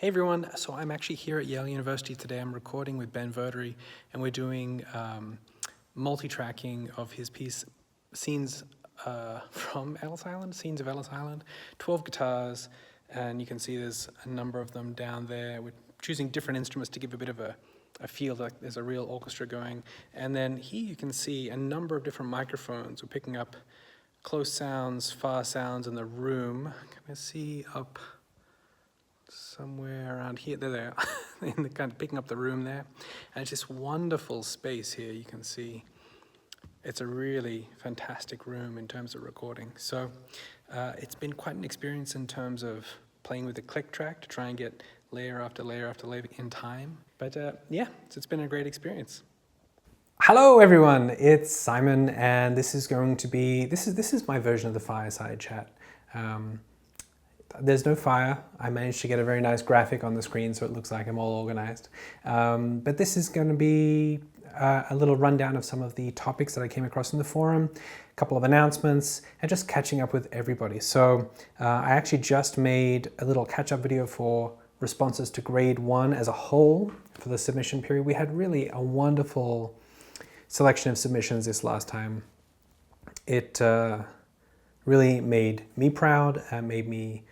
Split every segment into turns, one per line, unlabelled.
Hey everyone, so I'm actually here at Yale University today. I'm recording with Ben Verdery and we're doing multi-tracking of his piece, Scenes from Ellis Island, Scenes of Ellis Island, 12 guitars, and you can see there's a number of them down there. We're choosing different instruments to give a bit of a feel like there's a real orchestra going. And then here you can see a number of different microphones. We're picking up close sounds, far sounds in the room. Can I see up somewhere around here? There they are, in the kind of picking up the room there. And it's this wonderful space here. You can see it's a really fantastic room in terms of recording. So it's been quite an experience in terms of playing with the click track to try and get layer after layer after layer in time. But yeah, so it's been a great experience. Hello everyone, it's Simon, and this is going to be, this is my version of the fireside chat. There's no fire. I managed to get a very nice graphic on the screen so it looks like I'm all organized. But this is going to be a little rundown of some of the topics that I came across in the forum, a couple of announcements, and just catching up with everybody. So I actually just made a little catch-up video for responses to grade 1 as a whole for the submission period. We had really a wonderful selection of submissions this last time. It really made me proud and made me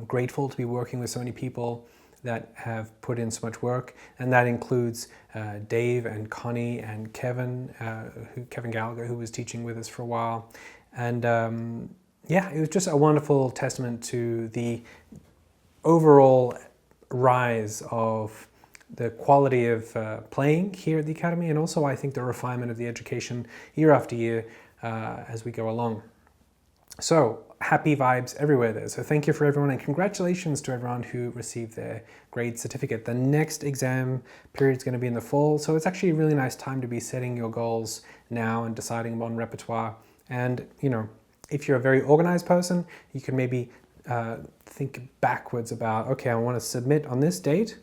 grateful to be working with so many people that have put in so much work, and that includes Dave and Connie and Kevin, Kevin Gallagher, who was teaching with us for a while. And yeah, it was just a wonderful testament to the overall rise of the quality of playing here at the Academy, and also I think the refinement of the education year after year as we go along. So happy vibes everywhere there. So thank you for everyone, and congratulations to everyone who received their grade certificate. The next exam period is going to be in the fall, so it's actually a really nice time to be setting your goals now and deciding on repertoire. And you know, if you're a very organized person, you can maybe think backwards about, okay, I want to submit on this date,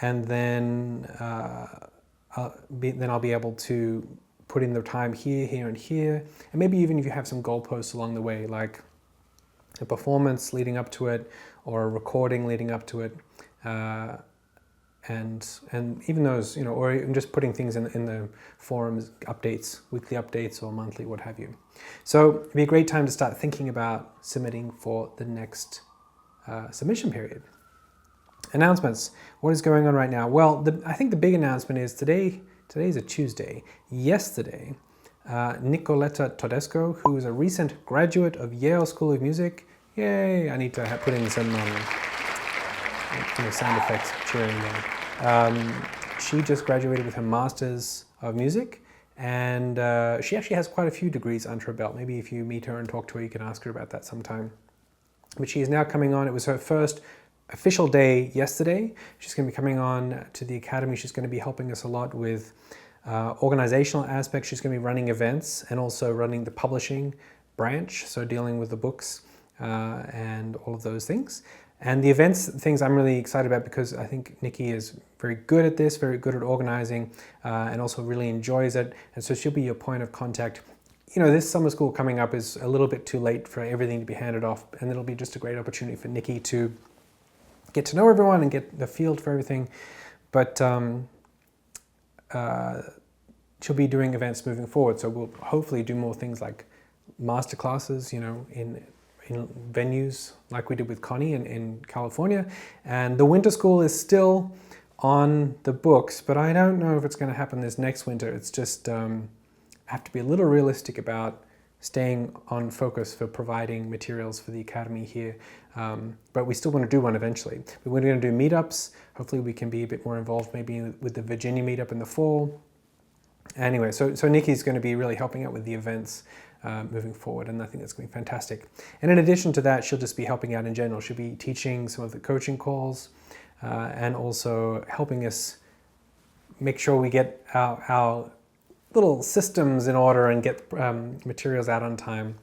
and then I'll be able to put in the time here, here, and here. And maybe even if you have some goalposts along the way, like a performance leading up to it, or a recording leading up to it, and even those, you know, or even just putting things in the forums, updates, weekly updates or monthly, what have you. So it'd be a great time to start thinking about submitting for the next submission period. Announcements. What is going on right now? Well, I think the big announcement is today's a Tuesday. Yesterday, Nicoletta Todesco, who is a recent graduate of Yale School of Music, yay, I need to put in some sound effects cheering there. She just graduated with her Masters of Music, and she actually has quite a few degrees under her belt. Maybe if you meet her and talk to her, you can ask her about that sometime. But she is now coming on. It was her first official day yesterday. She's going to be coming on to the Academy. She's going to be helping us a lot with organizational aspects. She's going to be running events and also running the publishing branch, so dealing with the books and all of those things. And the events things I'm really excited about, because I think Nikki is very good at this, very good at organizing, and also really enjoys it. And so she'll be your point of contact. You know, this summer school coming up is a little bit too late for everything to be handed off, and it'll be just a great opportunity for Nikki to get to know everyone and get the feel for everything. But she'll be doing events moving forward, so we'll hopefully do more things like master classes, you know, in venues like we did with Connie in California. And the winter school is still on the books, but I don't know if it's going to happen this next winter. It's just I have to be a little realistic about staying on focus for providing materials for the Academy here. But we still want to do one eventually. We're going to do meetups. Hopefully we can be a bit more involved maybe with the Virginia meetup in the fall. Anyway, so Nikki's going to be really helping out with the events moving forward, and I think that's going to be fantastic. And in addition to that, she'll just be helping out in general. She'll be teaching some of the coaching calls and also helping us make sure we get our little systems in order and get materials out on time.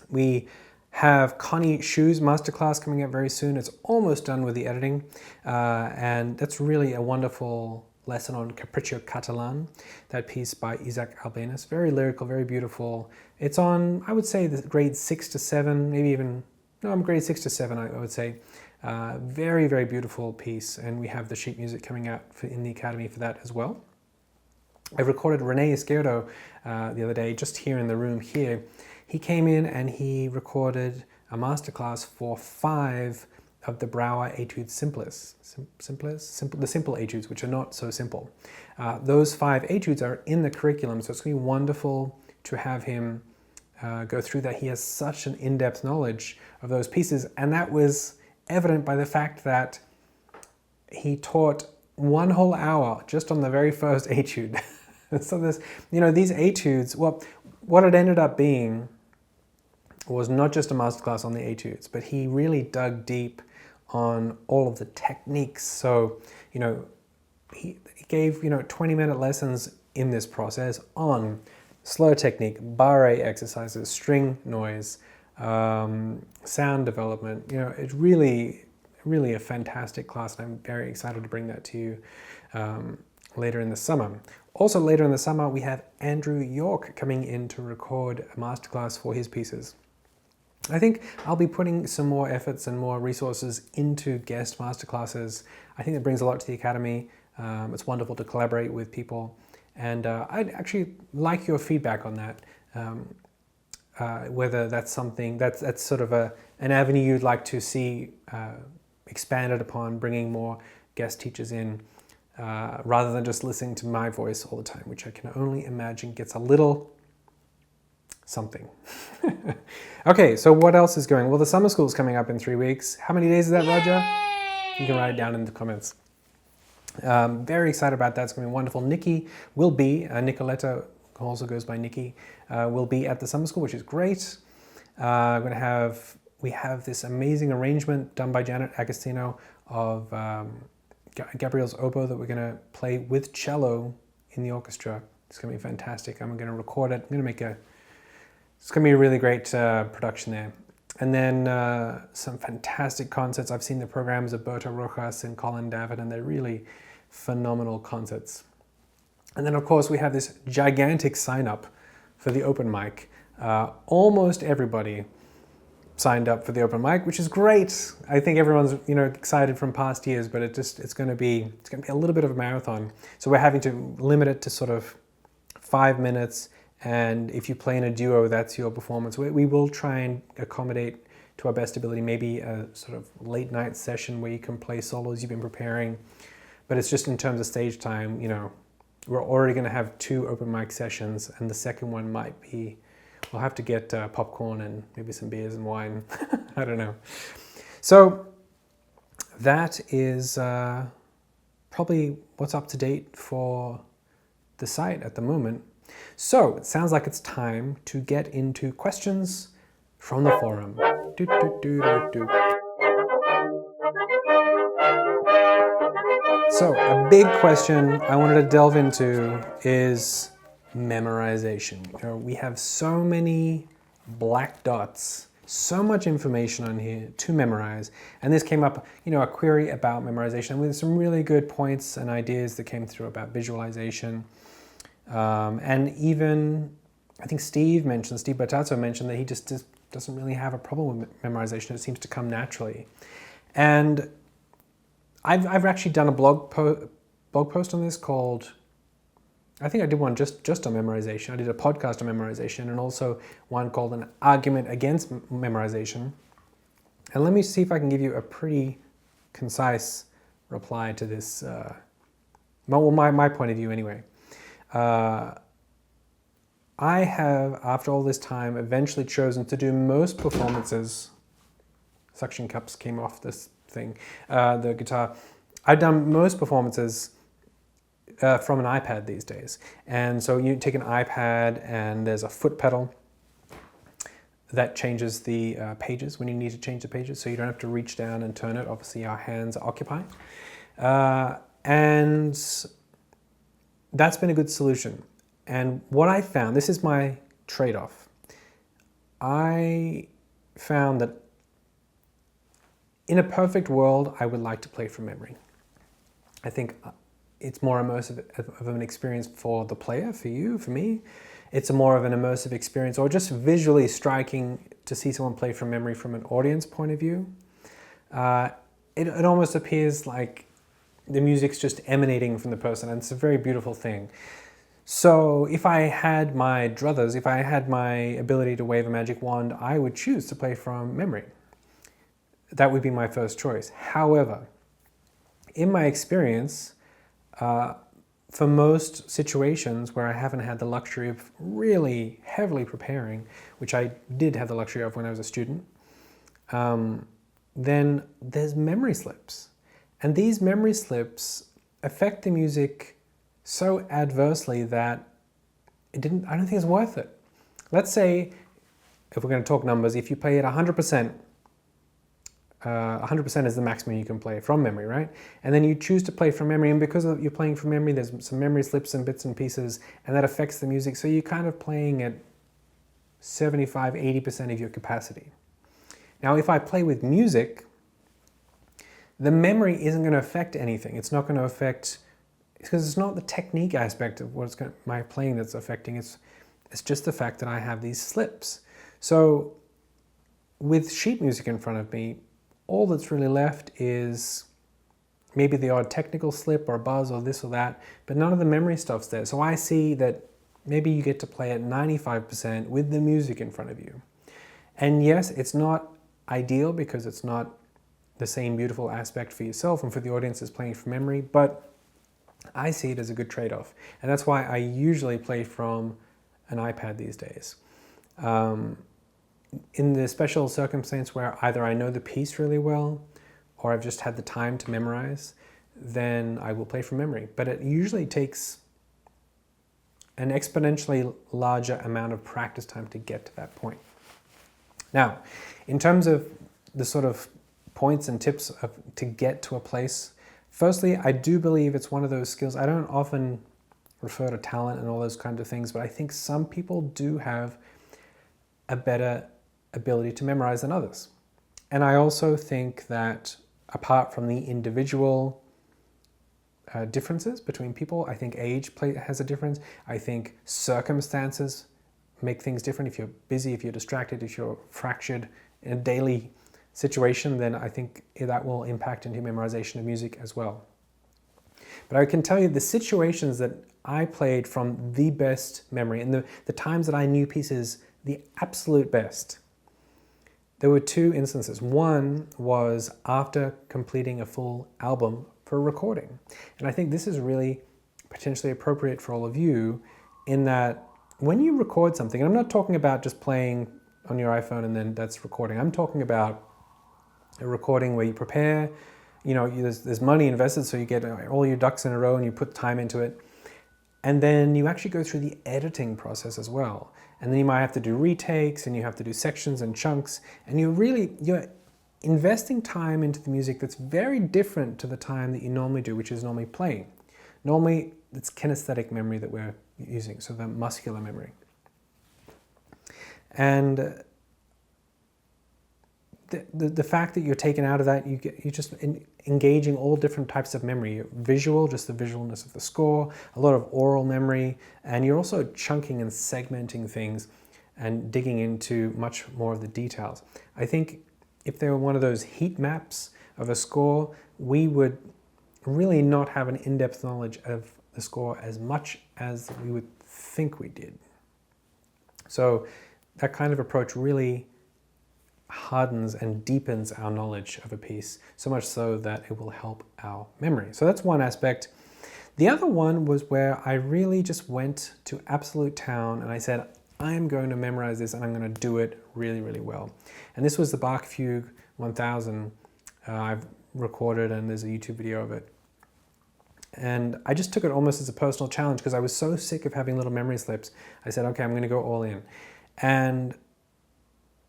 We have Connie Shu's masterclass coming up very soon. It's almost done with the editing, and that's really a wonderful lesson on Capriccio Catalan, that piece by Isaac Albéniz. Very lyrical, very beautiful. It's on, I would say, the grade 6 to 7, maybe even no, I'm grade 6 to 7, I would say. Very, very beautiful piece, and we have the sheet music coming out in the Academy for that as well. I recorded Rene Izquierdo the other day, just here in the room here. He came in and he recorded a masterclass for 5 of the Brouwer Etudes Simples, the simple etudes, which are not so simple. Those 5 etudes are in the curriculum, so it's going to be wonderful to have him go through that. He has such an in-depth knowledge of those pieces, and that was evident by the fact that he taught 1 whole hour just on the very first etude. So this, these etudes, well, what it ended up being was not just a masterclass on the etudes, but he really dug deep on all of the techniques. So, he gave, 20-minute lessons in this process on slow technique, barre exercises, string noise, sound development. It's really a fantastic class, and I'm very excited to bring that to you later in the summer. Also later in the summer, we have Andrew York coming in to record a masterclass for his pieces. I think I'll be putting some more efforts and more resources into guest masterclasses. I think it brings a lot to the Academy. It's wonderful to collaborate with people, and I'd actually like your feedback on that. Whether that's something that's sort of an avenue you'd like to see expanded upon, bringing more guest teachers in, rather than just listening to my voice all the time, which I can only imagine gets a little something. Okay, so what else is going? Well, the summer school is coming up in 3 weeks. How many days is that, Roger? You can write it down in the comments. Very excited about that. It's going to be wonderful. Nikki will be, Nicoletta also goes by Nikki, will be at the summer school, which is great. We have this amazing arrangement done by Janet Agostino of Gabriel's oboe that we're going to play with cello in the orchestra. It's going to be fantastic. I'm going to record it. It's going to be a really great production there. And then some fantastic concerts. I've seen the programs of Berto Rojas and Colin David, and they're really phenomenal concerts. And then, of course, we have this gigantic sign-up for the open mic. Almost everybody signed up for the open mic, which is great. I think everyone's excited from past years, but it's going to be a little bit of a marathon. So we're having to limit it to sort of 5 minutes. And if you play in a duo, that's your performance. We will try and accommodate to our best ability, maybe a sort of late night session where you can play solos you've been preparing. But it's just in terms of stage time, we're already going to have 2 open mic sessions, and the second one might be, we'll have to get popcorn and maybe some beers and wine. I don't know. So that is probably what's up to date for the site at the moment. So it sounds like it's time to get into questions from the forum. So a big question I wanted to delve into is memorization. We have so many black dots, so much information on here to memorize, and this came up, a query about memorization with some really good points and ideas that came through about visualization. And even, I think Steve Bertazzo mentioned that he just doesn't really have a problem with memorization. It seems to come naturally. And I've actually done a blog post on this called, I think I did one just on memorization. I did a podcast on memorization, and also one called An Argument Against Memorization. And let me see if I can give you a pretty concise reply to this, my point of view anyway. I have, after all this time, eventually chosen to do most performances. Suction cups came off this thing, the guitar. I've done most performances from an iPad these days. And so you take an iPad and there's a foot pedal that changes the pages when you need to change the pages, so you don't have to reach down and turn it. Obviously our hands are occupied. And that's been a good solution. And what I found, this is my trade-off. I found that in a perfect world, I would like to play from memory. I think it's more immersive of an experience for the player, for you, for me. it's more of an immersive experience, or just visually striking to see someone play from memory from an audience point of view. It almost appears like the music's just emanating from the person, and it's a very beautiful thing. So if I had my druthers, if I had my ability to wave a magic wand, I would choose to play from memory. That would be my first choice. However, in my experience, for most situations where I haven't had the luxury of really heavily preparing, which I did have the luxury of when I was a student, then there's memory slips. And these memory slips affect the music so adversely that I don't think it's worth it. Let's say, if we're going to talk numbers, if you play at 100%, 100% is the maximum you can play from memory, right? And then you choose to play from memory, and because you're playing from memory, there's some memory slips and bits and pieces, and that affects the music. So you're kind of playing at 75, 80% of your capacity. Now, if I play with music, the memory isn't going to affect anything. It's not going to affect, because it's not the technique aspect of my playing that's affecting. It's just the fact that I have these slips. So with sheet music in front of me, all that's really left is maybe the odd technical slip or buzz or this or that, but none of the memory stuff's there. So I see that maybe you get to play at 95% with the music in front of you. And yes, it's not ideal because it's not the same beautiful aspect for yourself and for the audience that's playing from memory, but I see it as a good trade-off. And that's why I usually play from an iPad these days. In the special circumstance where either I know the piece really well or I've just had the time to memorize, then I will play from memory. But it usually takes an exponentially larger amount of practice time to get to that point. Now, in terms of the sort of points and tips to get to a place, firstly, I do believe it's one of those skills. I don't often refer to talent and all those kinds of things, but I think some people do have a better ability to memorize than others. And I also think that apart from the individual differences between people, I think age has a difference. I think circumstances make things different. If you're busy, if you're distracted, if you're fractured in a daily situation, then I think that will impact into memorization of music as well. But I can tell you the situations that I played from the best memory and the times that I knew pieces the absolute best, there were two instances. One was after completing a full album for recording. And I think this is really potentially appropriate for all of you in that when you record something, and I'm not talking about just playing on your iPhone and then that's recording. I'm talking about a recording where you prepare, there's money invested, so you get all your ducks in a row and you put time into it. And then you actually go through the editing process as well. And then you might have to do retakes and you have to do sections and chunks. And you're investing time into the music that's very different to the time that you normally do, which is normally playing. Normally, it's kinesthetic memory that we're using, so the muscular memory. And the fact that you're taken out of that, you're just engaging all different types of memory. Visual, just the visualness of the score, a lot of oral memory, and you're also chunking and segmenting things and digging into much more of the details. I think if there were one of those heat maps of a score, we would really not have an in-depth knowledge of the score as much as we would think we did. So that kind of approach really hardens and deepens our knowledge of a piece, so much so that it will help our memory. So that's one aspect. The other one was where I really just went to absolute town and I said, I'm going to memorize this and I'm going to do it really, really well. And this was the Bach Fugue 1000. I've recorded and there's a YouTube video of it. And I just took it almost as a personal challenge because I was so sick of having little memory slips. I said, okay, I'm going to go all in. And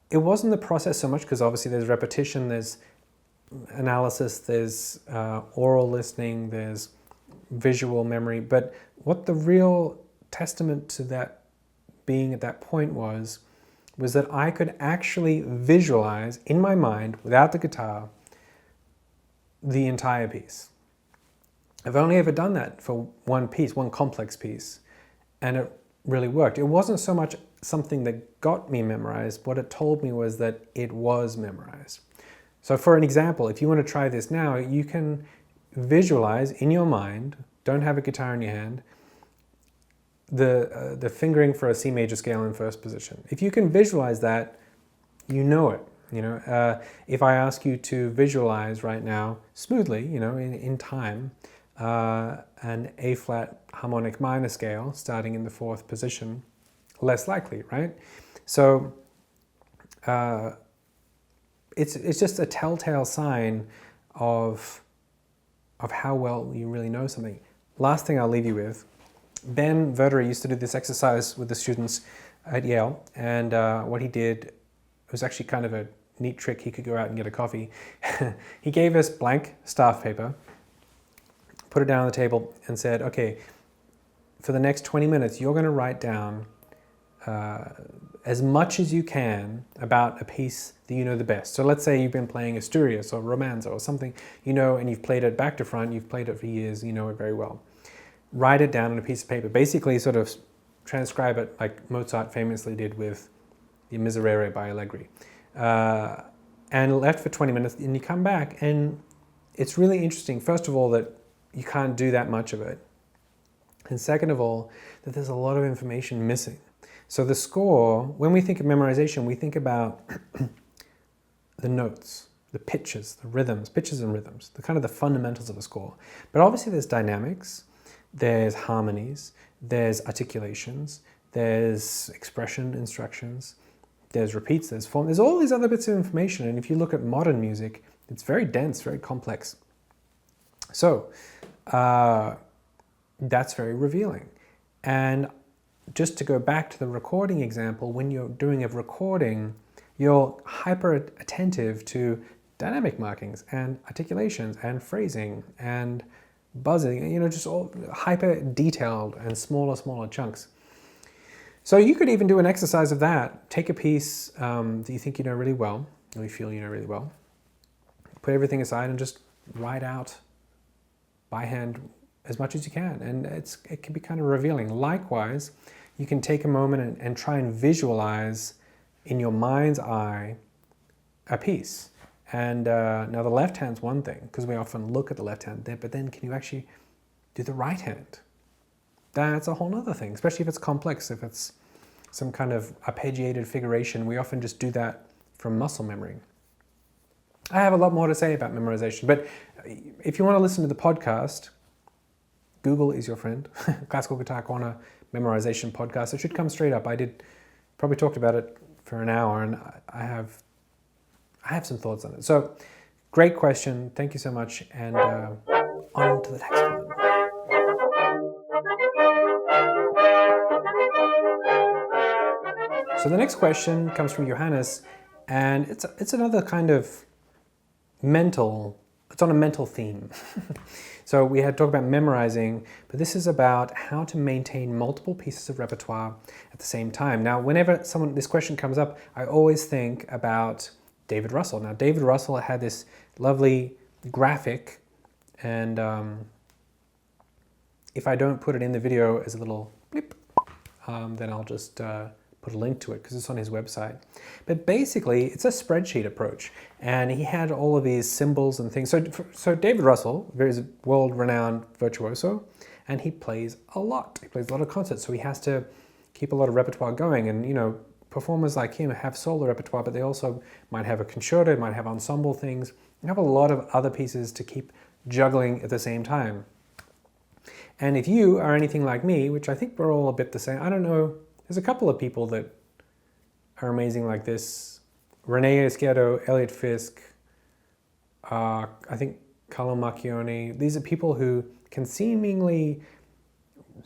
it wasn't the process so much because obviously there's repetition, there's analysis, there's oral listening, there's visual memory. But what the real testament to that being at that point was that I could actually visualize in my mind, without the guitar, the entire piece. I've only ever done that for one piece, one complex piece. And really worked. It wasn't so much something that got me memorized. What it told me was that it was memorized. So for an example, if you want to try this now, you can visualize in your mind, don't have a guitar in your hand, the fingering for a C major scale in first position. If you can visualize that, you know it. If I ask you to visualize right now, smoothly, in time, an A flat harmonic minor scale starting in the fourth position, less likely, right? So it's just a telltale sign of how well you really know something. Last thing I'll leave you with, Ben Verdery used to do this exercise with the students at Yale, and what he did was actually kind of a neat trick. He could go out and get a coffee. He gave us blank staff paper, put it down on the table, and said, okay, for the next 20 minutes, you're going to write down as much as you can about a piece that you know the best. So let's say you've been playing Asturias or Romanza or something, and you've played it back to front, you've played it for years, you know it very well. Write it down on a piece of paper. Basically sort of transcribe it like Mozart famously did with the Miserere by Allegri. And left for 20 minutes, and you come back, and it's really interesting, first of all, that you can't do that much of it. And second of all, that there's a lot of information missing. So the score, when we think of memorization, we think about the notes, the pitches, the rhythms, pitches and rhythms, the kind of the fundamentals of a score. But obviously there's dynamics, there's harmonies, there's articulations, there's expression instructions, there's repeats, there's form, there's all these other bits of information. And if you look at modern music, it's very dense, very complex. So that's very revealing. And just to go back to the recording example, when you're doing a recording, you're hyper attentive to dynamic markings and articulations and phrasing and buzzing, just all hyper detailed and smaller chunks. So you could even do an exercise of that. Take a piece that you think you know really well, or you feel you know really well, put everything aside and just write out by hand as much as you can, and it can be kind of revealing. Likewise, you can take a moment and try and visualize in your mind's eye a piece. And now the left hand's one thing, because we often look at the left hand there, but then can you actually do the right hand? That's a whole other thing, especially if it's complex, if it's some kind of arpeggiated figuration. We often just do that from muscle memory. I have a lot more to say about memorization, but if you want to listen to the podcast, Google is your friend. Classical Guitar Corner Memorization Podcast. It should come straight up. I probably talked about it for an hour, and I have some thoughts on it. So, great question. Thank you so much, and on to the next one. So the next question comes from Johannes, and it's another kind of it's on a mental theme. So we had talked about memorizing, but this is about how to maintain multiple pieces of repertoire at the same time. Now, whenever this question comes up, I always think about David Russell. Now, David Russell had this lovely graphic, and if I don't put it in the video as a little blip, then I'll just put a link to it because it's on his website. But basically, it's a spreadsheet approach, and he had all of these symbols and things. So David Russell, very world-renowned virtuoso, and he plays a lot. He plays a lot of concerts, so he has to keep a lot of repertoire going. And performers like him have solo repertoire, but they also might have a concerto, might have ensemble things. They have a lot of other pieces to keep juggling at the same time. And if you are anything like me, which I think we're all a bit the same, I don't know. There's a couple of people that are amazing like this. Renee Izquierdo, Elliot Fisk, I think Carlo Macchione. These are people who can seemingly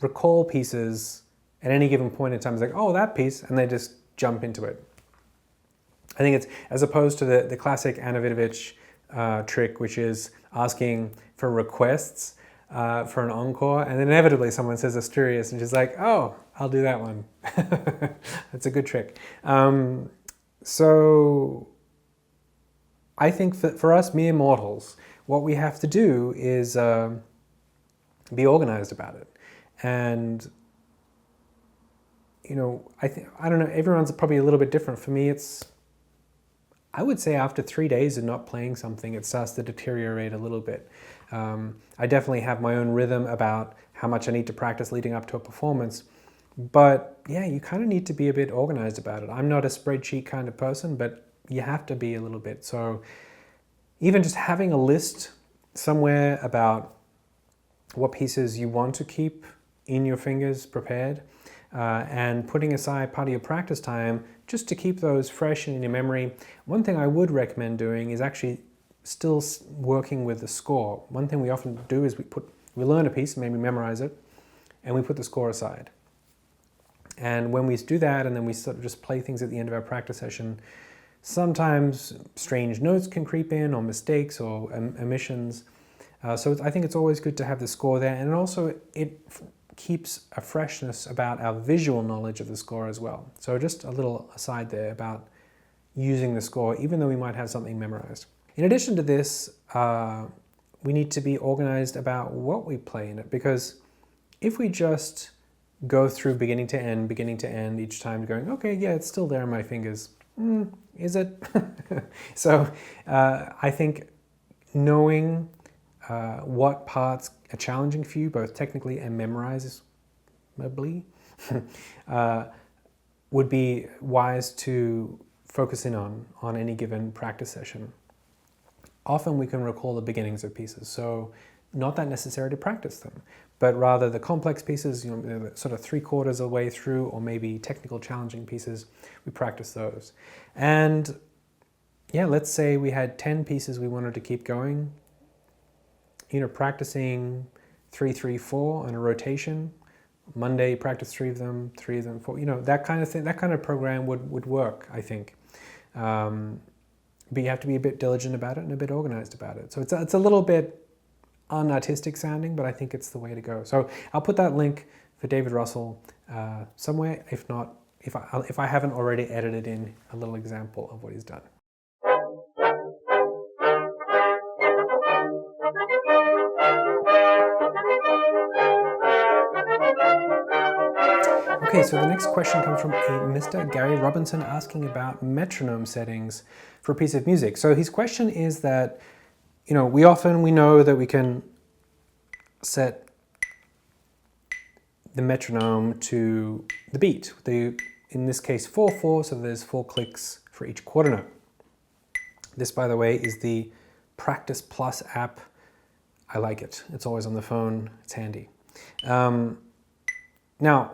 recall pieces at any given point in time. It's like, oh, that piece, and they just jump into it. I think it's as opposed to the classic Anna Vidovich trick, which is asking for requests for an encore, and then inevitably someone says Asturias, and she's like, oh, I'll do that one. That's a good trick. So I think for us mere mortals, what we have to do is be organized about it. And I don't know, everyone's probably a little bit different. For me, I would say after 3 days of not playing something, it starts to deteriorate a little bit. I definitely have my own rhythm about how much I need to practice leading up to a performance. But yeah, you kind of need to be a bit organized about it. I'm not a spreadsheet kind of person, but you have to be a little bit. So even just having a list somewhere about what pieces you want to keep in your fingers prepared, and putting aside part of your practice time just to keep those fresh in your memory. One thing I would recommend doing is actually still working with the score. One thing we often do is we learn a piece, maybe memorize it, and we put the score aside. And when we do that, and then we sort of just play things at the end of our practice session, sometimes strange notes can creep in, or mistakes, or omissions. So I think it's always good to have the score there, and also it keeps a freshness about our visual knowledge of the score as well. So just a little aside there about using the score, even though we might have something memorized. In addition to this, we need to be organized about what we play in it, because if we just go through beginning to end each time going, okay, yeah, it's still there in my fingers. Is it? So I think knowing what parts are challenging for you, both technically and memorizably, would be wise to focus in on any given practice session. Often we can recall the beginnings of pieces, so not that necessary to practice them, but rather the complex pieces, sort of 3/4 of the way through, or maybe technical challenging pieces, we practice those. And yeah, let's say we had 10 pieces we wanted to keep going, practicing 3, 3, 4 on a rotation. Monday, practice 3 of them, 4, that kind of thing, that kind of program would work, I think. But you have to be a bit diligent about it and a bit organized about it. So it's a little bit unartistic sounding, but I think it's the way to go. So I'll put that link for David Russell somewhere. If not, if I haven't already edited in a little example of what he's done. Okay, so the next question comes from a Mr. Gary Robinson asking about metronome settings for a piece of music. So his question is that, we know that we can set the metronome to the beat. In this case, 4/4, so there's 4 clicks for each quarter note. This, by the way, is the Practice Plus app. I like it. It's always on the phone. It's handy. Now,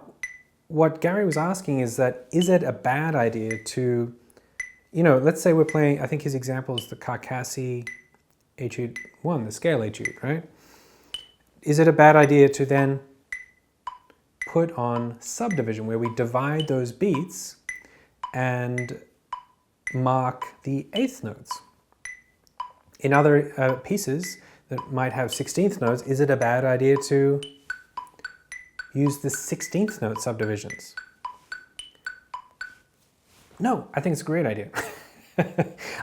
what Gary was asking is it a bad idea to, let's say we're playing, I think his example is the Carcassi Etude 1, the scale etude, right? Is it a bad idea to then put on subdivision, where we divide those beats and mark the 8th notes? In other pieces that might have 16th notes, is it a bad idea to use the 16th note subdivisions? No, I think it's a great idea.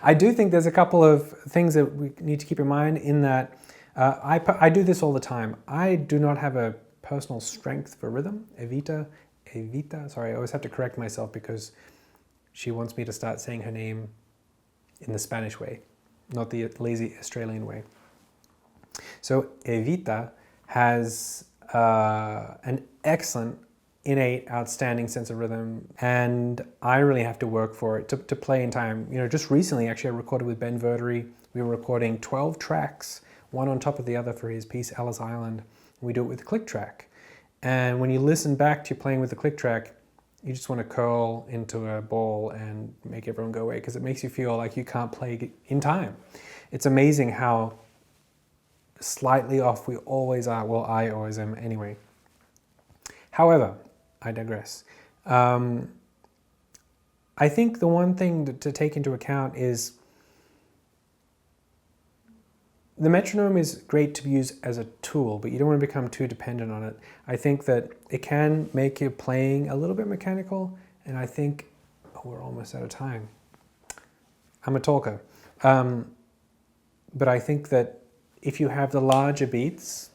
I do think there's a couple of things that we need to keep in mind in that I do this all the time. I do not have a personal strength for rhythm. Evita, sorry, I always have to correct myself because she wants me to start saying her name in the Spanish way, not the lazy Australian way. So Evita has an excellent, innate, outstanding sense of rhythm, and I really have to work for it to play in time. Just recently, actually, I recorded with Ben Verdery. We were recording 12 tracks, one on top of the other for his piece, Ellis Island. We do it with the click track. And when you listen back to playing with the click track, you just want to curl into a ball and make everyone go away, because it makes you feel like you can't play in time. It's amazing how slightly off we always are. Well, I always am anyway. However, I digress. I think the one thing to take into account is the metronome is great to use as a tool, but you don't want to become too dependent on it. I think that it can make your playing a little bit mechanical, and I think, we're almost out of time. I'm a talker. But I think that if you have the larger beats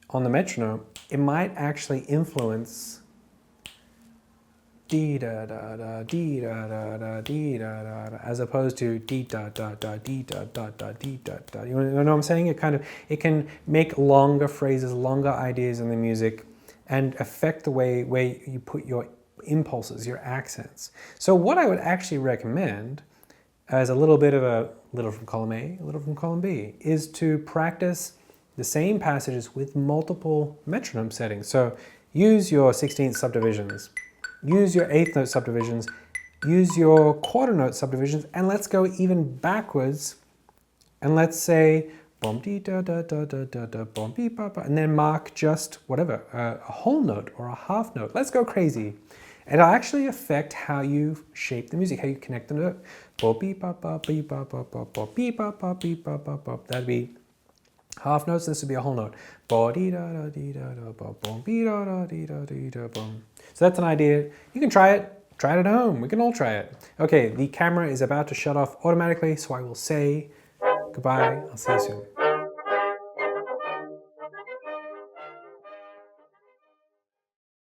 on the metronome, it might actually influence dee da da da dee da da da dee da da da, as opposed to dee da da da dee da da da dee da da. You know what I'm saying? It can make longer phrases, longer ideas in the music, and affect the way you put your impulses, your accents. So what I would actually recommend, as a little bit of a little from column A, a little from column B, is to practice the same passages with multiple metronome settings. So use your 16th subdivisions, use your 8th note subdivisions, use your quarter note subdivisions, and let's go even backwards, and let's say bom dee da da da da da da bom bee ba ba, and then mark just whatever, a whole note or a half note. Let's go crazy. It'll actually affect how you shape the music, how you connect the note. Bo bee ba ba bee ba ba ba ba bee ba ba bee ba ba ba. That'd be half notes. This would be a whole note. Bo dee da da dee da da ba bom bee da da dee da dee da bom. So that's an idea. You can try it. Try it at home. We can all try it. Okay, the camera is about to shut off automatically, so I will say goodbye. I'll see you soon.